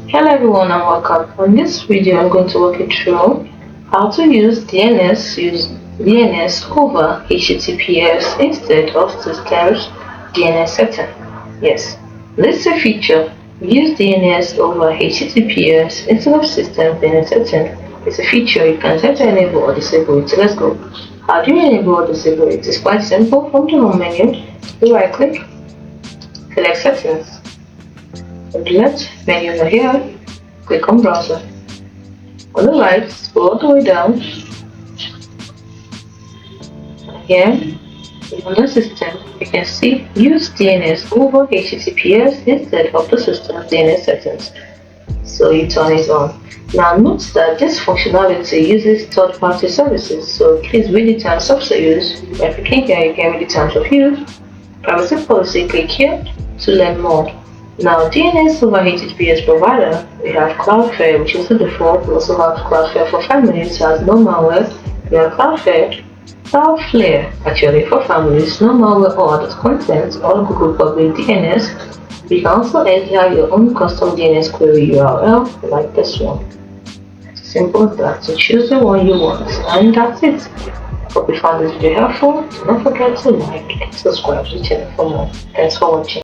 Hello everyone and welcome. On this video I'm going to walk you through how to use DNS over HTTPS instead of system's DNS setting. Yes, this is a feature. Use DNS over HTTPS instead of system's DNS setting. It's a feature you can set to enable or disable it. Let's go. How do you enable or disable it? It's quite simple. From the home menu, you right click, select settings. On the left menu over here, click on browser. On the right, scroll all the way down. Here, on the system, you can see use DNS over HTTPS instead of the system's DNS settings. So you turn it on. Now note that this functionality uses third-party services, so please read the terms of use. By clicking here, you can read the terms of use. Privacy policy, click here to learn more. Now, DNS over HTTPS provider, we have Cloudflare, which is the default. We also have Cloudflare for families, has no malware. We have Cloudflare actually for families, no malware or other content, or Google public DNS. You can also enter your own custom DNS query URL like this one. It's simple as that. So choose the one you want, and that's it. Hope you found this video helpful. Do not forget to like and subscribe to the channel for more. Thanks for watching.